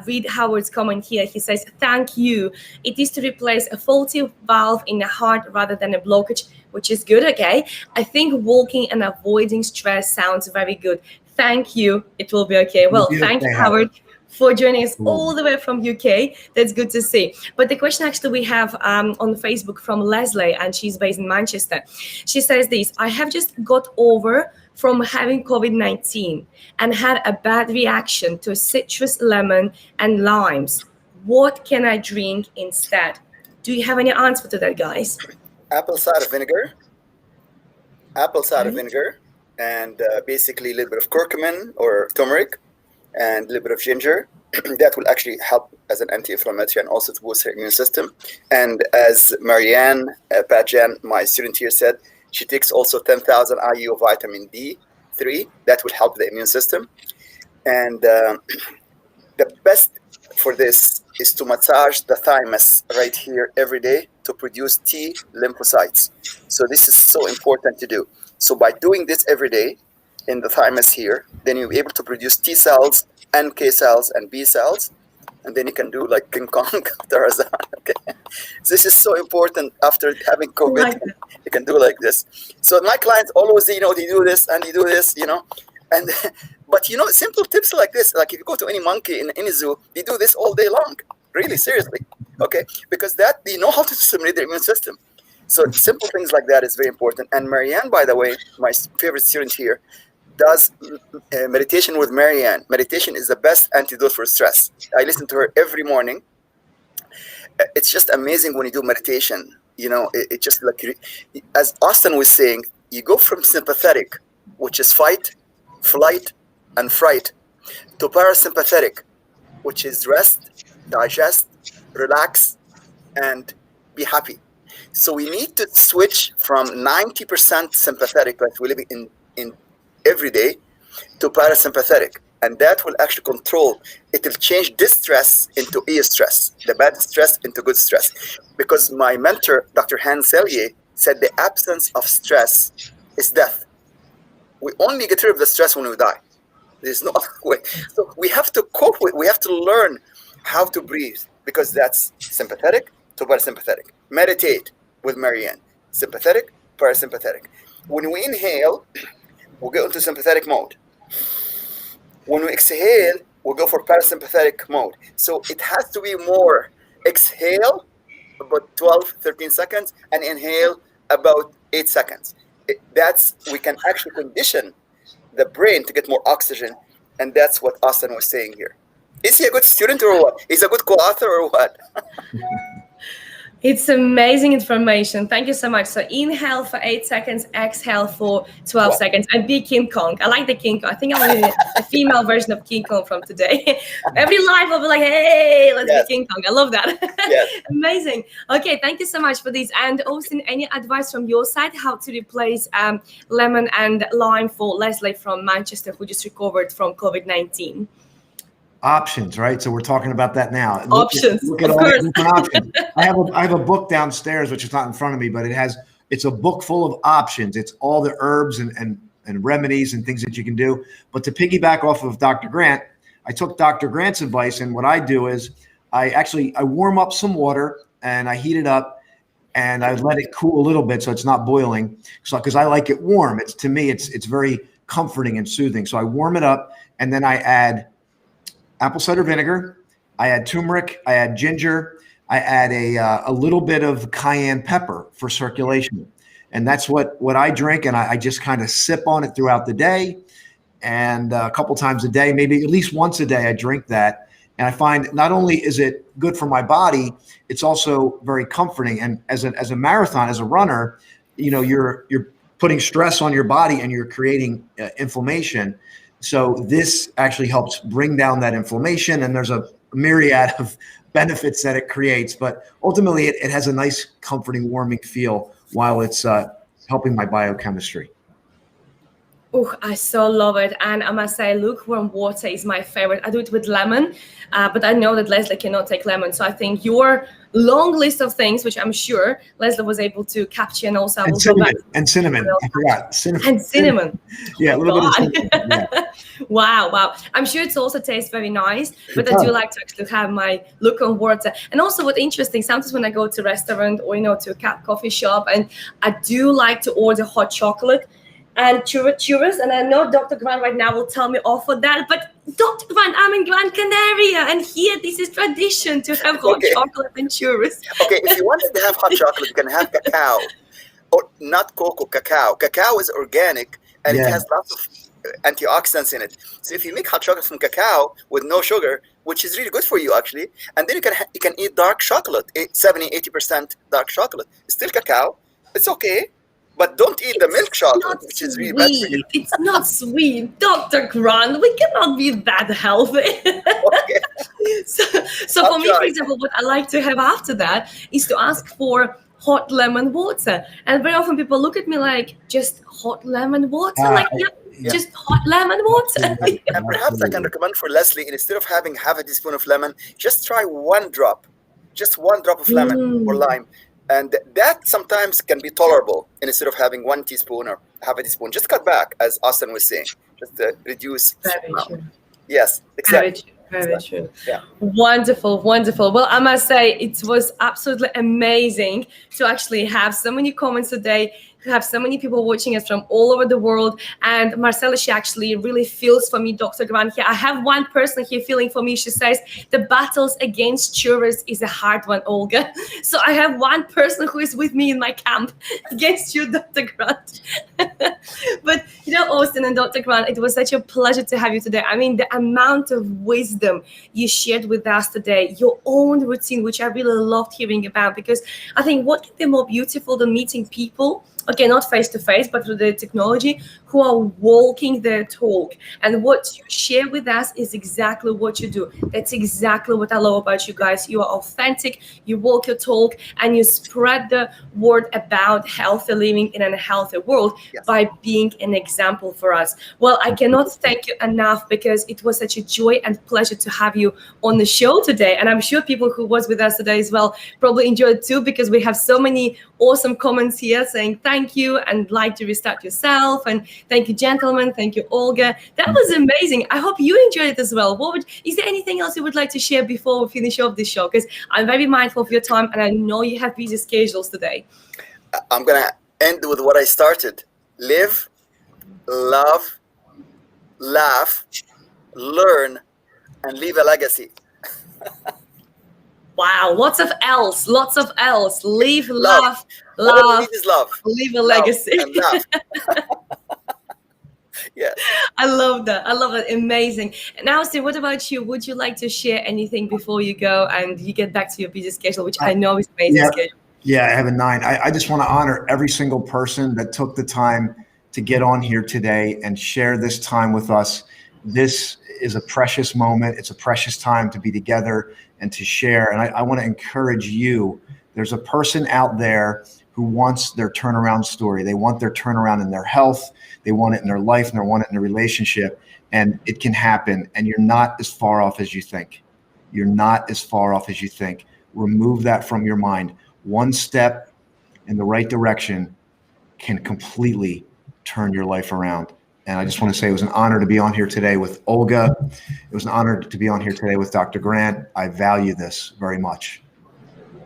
read Howard's comment here. He says, thank you. It is to replace a faulty valve in the heart rather than a blockage, which is good. Okay. I think walking and avoiding stress sounds very good. Thank you. It will be okay. Well, thank you, Howard, for joining us all the way from UK. That's good to see. But the question actually we have on Facebook from Leslie, and she's based in Manchester. She says this: I have just got over from having COVID-19 and had a bad reaction to citrus, lemon, and limes. What can I drink instead? Do you have any answer to that, guys? Apple cider vinegar, and basically a little bit of curcumin or turmeric, and a little bit of ginger. That will actually help as an anti-inflammatory and also to boost her immune system. And as Marianne Pajan, my student here, said, she takes also 10,000 IU of vitamin D3. That will help the immune system. And the best for this is to massage the thymus right here every day to produce T lymphocytes. So this is so important to do. So by doing this every day in the thymus here, then you'll be able to produce T cells, NK cells, and B cells. And then you can do like King Kong, Tarzan. Okay. So this is so important after having COVID. You can do like this. So my clients always, they do this and they do this, and but simple tips like this, like if you go to any monkey in any zoo, they do this all day long, really seriously, okay, because that they know how to stimulate their immune system. So simple things like that is very important. And Marianne, by the way, my favorite student here, does meditation with Marianne. Meditation is the best antidote for stress. I listen to her every morning. It's just amazing when you do meditation. It just like, as Austin was saying, you go from sympathetic, which is fight, flight, and fright, to parasympathetic, which is rest, digest, relax, and be happy. So we need to switch from 90% sympathetic, like we live in every day, to parasympathetic. And that will actually control, it will change distress into eustress, the bad stress into good stress. Because my mentor, Dr. Hans Selye, said the absence of stress is death. We only get rid of the stress when we die. There's no other way. So we have to cope with, we have to learn how to breathe, because that's sympathetic to parasympathetic. Meditate with Marianne. Sympathetic, parasympathetic. When we inhale, we'll go into sympathetic mode. When we exhale, we'll go for parasympathetic mode. So it has to be more exhale, about 12, 13 seconds, and inhale about 8 seconds. We can actually condition the brain to get more oxygen, and that's what Austin was saying here. Is he a good student or what? Is he a good co-author or what? It's amazing information. Thank you so much. So inhale for 8 seconds, exhale for 12 seconds, and be King Kong. I like the King Kong. I think I'm a female version of King Kong from today. Every live I'll be like, hey, let's be King Kong. I love that. Yes. Amazing. Okay, thank you so much for this. And Austin, any advice from your side how to replace lemon and lime for Leslie from Manchester, who just recovered from COVID-19? Options, right? So we're talking about that now. Options, look at all the different options. I have a book downstairs, which is not in front of me, but it's a book full of options. It's all the herbs and remedies and things that you can do. But to piggyback off of Dr. Grant, I took Dr. Grant's advice, and what I do is I warm up some water and I heat it up and I let it cool a little bit so it's not boiling. So because I like it warm, to me it's very comforting and soothing. So I warm it up and then I add apple cider vinegar, I add turmeric, I add ginger, I add a little bit of cayenne pepper for circulation. And that's what I drink, and I just kind of sip on it throughout the day. And a couple times a day, maybe at least once a day, I drink that. And I find not only is it good for my body, it's also very comforting. And as a marathon, as a runner, you're putting stress on your body and you're creating inflammation. So this actually helps bring down that inflammation, and there's a myriad of benefits that it creates. But ultimately, it has a nice, comforting, warming feel while it's helping my biochemistry. Oh, I so love it. And I must say, lukewarm water is my favorite. I do it with lemon, but I know that Leslie cannot take lemon. So I think your long list of things, which I'm sure Leslie was able to capture, and also I will go back. And cinnamon. I forgot. Cinnamon. And cinnamon. Yeah, a little bit of cinnamon. Yeah. Wow. I'm sure it also tastes very nice, but I do like to actually have my lukewarm water. And also what's interesting, sometimes when I go to a restaurant or, to a coffee shop, and I do like to order hot chocolate, and churros. And I know Dr. Grant right now will tell me off for that, but Dr. Grant, I'm in Gran Canaria, and here this is tradition to have hot chocolate and churros. Okay, if you wanted to have hot chocolate, you can have cacao, or not cocoa, cacao. Cacao is organic, and it has lots of antioxidants in it. So if you make hot chocolate from cacao with no sugar, which is really good for you actually, and then you can eat dark chocolate, 70-80% dark chocolate. It's still cacao. It's okay, but don't eat the milk chocolate, which is really bad for you. It's not sweet, Dr. Grant. We cannot be that healthy. Okay. So for me, for example, what I like to have after that is to ask for hot lemon water. And very often people look at me like, just hot lemon water? Just hot lemon water. And perhaps I can recommend for Leslie, instead of having half a teaspoon of lemon, just try one drop of lemon or lime. And that sometimes can be tolerable instead of having 1 teaspoon or half a teaspoon. Just cut back, as Austin was saying. Just reduce. Very true. Yes, exactly. Very true. Yeah. Wonderful. Well, I must say it was absolutely amazing to actually have so many comments today, to have so many people watching us from all over the world. And Marcella, she actually really feels for me, Dr. Grant here. I have one person here feeling for me. She says the battles against churros is a hard one, Olga. So I have one person who is with me in my camp against you, Dr. Grant. But Austin and Dr. Grant, it was such a pleasure to have you today. I mean, the amount of wisdom you shared with us today, your own routine, which I really loved hearing about, because I think what can be more beautiful than meeting people, okay, not face to face, but through the technology, who are walking their talk. And what you share with us is exactly what you do. That's exactly what I love about you guys. You are authentic, you walk your talk, and you spread the word about healthy living in a healthy world by being an example for us. Well, I cannot thank you enough, because it was such a joy and pleasure to have you on the show today. And I'm sure people who was with us today as well probably enjoyed too, because we have so many awesome comments here saying thank you and like to restart yourself, and thank you, gentlemen, thank you, Olga. That was amazing. I hope you enjoyed it as well. Is there anything else you would like to share before we finish off this show? Because I'm very mindful of your time, and I know you have busy schedules today. I'm gonna end with what I started: live, love, laugh, learn, and leave a legacy. Wow, lots of L's. Live, love. Laugh, All we need is love. Leave a legacy. And laugh. Yeah. I love that. Amazing. Now, Austin, what about you? Would you like to share anything before you go and you get back to your busy schedule, which I know is amazing schedule? Yeah, I have a 9. I just want to honor every single person that took the time to get on here today and share this time with us. This is a precious moment. It's a precious time to be together and to share. And I want to encourage you. There's a person out there who wants their turnaround story. They want their turnaround in their health. They want it in their life, and they want it in a relationship. And it can happen. And you're not as far off as you think. Remove that from your mind. One step in the right direction can completely turn your life around. And I just want to say it was an honor to be on here today with Olga. It was an honor to be on here today with Dr. Grant. I value this very much.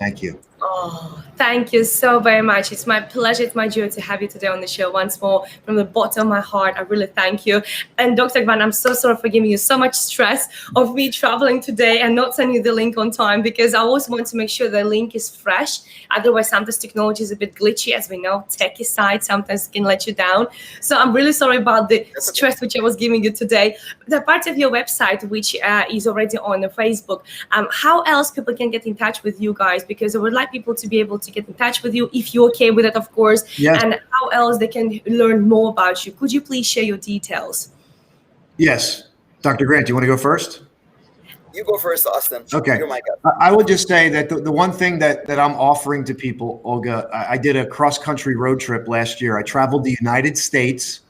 Thank you. Oh, thank you so very much. It's my pleasure. It's my joy to have you today on the show once more. From the bottom of my heart, I really thank you. And Dr. Grant, I'm so sorry for giving you so much stress of me traveling today and not sending you the link on time, because I always want to make sure the link is fresh. Otherwise, sometimes technology is a bit glitchy. As we know, techie side sometimes can let you down. So I'm really sorry about the stress which I was giving you today. The part of your website, which is already on the Facebook, how else people can get in touch with you guys? Because I would like people to be able to get in touch with you, if you're okay with it, of course. Yes. And how else they can learn more about you. Could you please share your details? Yes. Dr. Grant, do you want to go first? You go first, Austin. Okay. You're my guy. I would just say that the one thing that I'm offering to people, Olga, I did a cross-country road trip last year. I traveled the United States.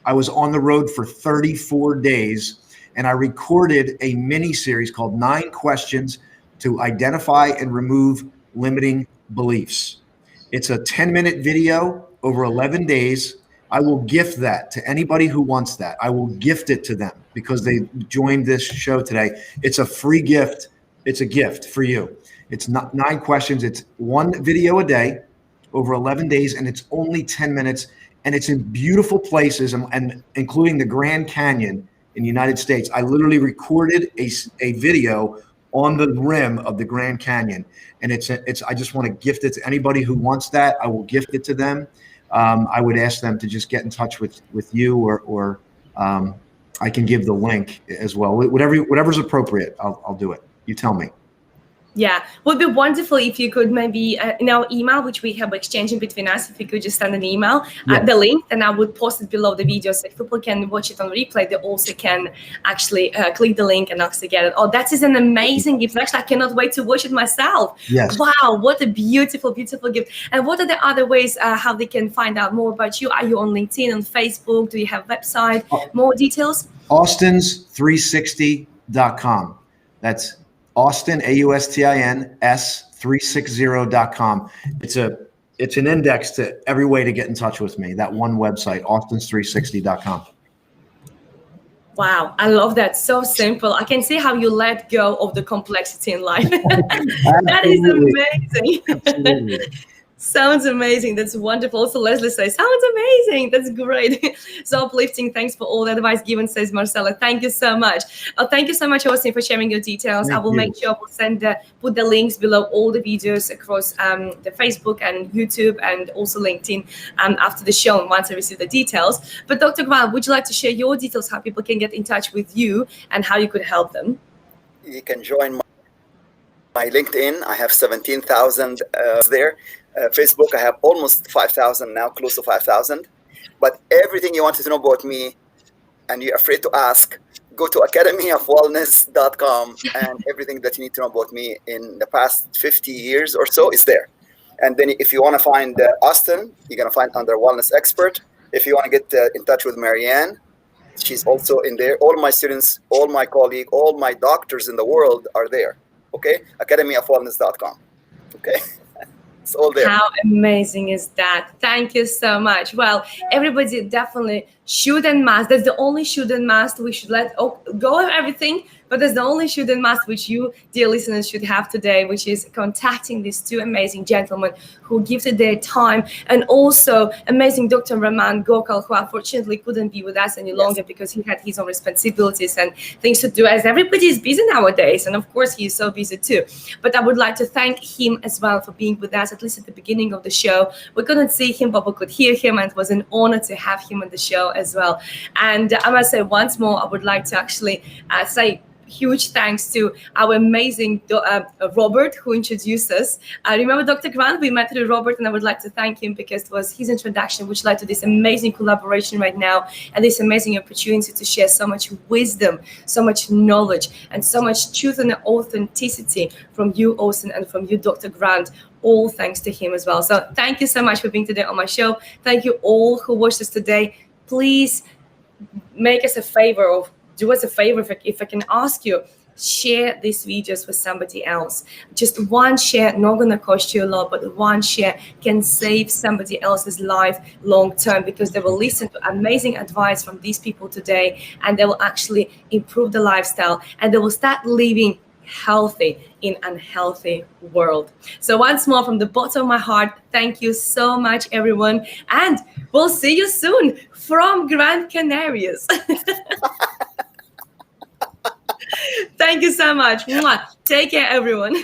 I was on the road for 34 days, and I recorded a mini series called 9 Questions to Identify and Remove Limiting Beliefs. It's a 10-minute video over 11 days. I will gift that to anybody who wants that. I will gift it to them because they joined this show today. It's a free gift. It's a gift for you. It's not 9 questions. It's 1 video a day over 11 days, and it's only 10 minutes. and it's in beautiful places, and including the Grand Canyon in the United States. I literally recorded a video on the rim of the Grand Canyon, and it's I just want to gift it to anybody who wants that. I will gift it to them. I would ask them to just get in touch with you, or I can give the link as well. Whatever's appropriate, I'll do it. You tell me. Yeah, would be wonderful if you could maybe in our email, which we have exchanging between us, if you could just send an email, the link, then I would post it below the video so if people can watch it on replay, they also can actually click the link and actually get it. Oh, that is an amazing gift. Actually, I cannot wait to watch it myself. Yes. Wow, what a beautiful, beautiful gift. And what are the other ways how they can find out more about you? Are you on LinkedIn, on Facebook? Do you have a website? More details? Austins360.com. That's Austin, AUSTINS360.com. It's an index to every way to get in touch with me. That one website, Austins360.com. Wow, I love that. So simple. I can see how you let go of the complexity in life. That is amazing. Absolutely. Sounds amazing. That's wonderful. Also, Leslie says, sounds amazing. That's great. So uplifting. Thanks for all the advice given, says Marcella. Thank you so much. Thank you so much, Austin, for sharing your details. I will make sure we'll put the links below all the videos across the Facebook and YouTube and also LinkedIn after the show and once I receive the details. But Dr. Grant, would you like to share your details, how people can get in touch with you and how you could help them? You can join my LinkedIn. I have 17,000 there. Facebook, I have almost 5,000 now, close to 5,000. But everything you wanted to know about me and you're afraid to ask, go to academyofwellness.com and everything that you need to know about me in the past 50 years or so is there. And then if you want to find Austin, you're going to find under Wellness Expert. If you want to get in touch with Marianne, she's also in there. All my students, all my colleagues, all my doctors in the world are there. Okay? academyofwellness.com. Okay? It's all there. How amazing is that? Thank you so much. Well, everybody definitely should and must. That's the only should and must. We should let go of everything, but that's the only should and must which you, dear listeners, should have today, which is contacting these two amazing gentlemen who gifted their time, and also amazing Dr. Raman Gokal, who unfortunately couldn't be with us any longer because he had his own responsibilities and things to do, as everybody is busy nowadays. And of course, he is so busy too. But I would like to thank him as well for being with us, at least at the beginning of the show. We couldn't see him, but we could hear him, and it was an honor to have him on the show as well. And I must say once more, I would like to actually say huge thanks to our amazing Robert, who introduced us. I remember Dr. Grant, we met through Robert, and I would like to thank him because it was his introduction which led to this amazing collaboration right now and this amazing opportunity to share so much wisdom, so much knowledge, and so much truth and authenticity from you, Austin, and from you, Dr. Grant. All thanks to him as well. So thank you so much for being today on my show. Thank you all who watched us today. Please make us a favor, or do us a favor, if I can ask you, share these videos with somebody else. Just one share, not going to cost you a lot, but one share can save somebody else's life long term, because they will listen to amazing advice from these people today, and they will actually improve the lifestyle, and they will start living healthy in unhealthy world. So once more, from the bottom of my heart, thank you so much, everyone, and we'll see you soon from Gran Canarias. Thank you so much. Take care, everyone.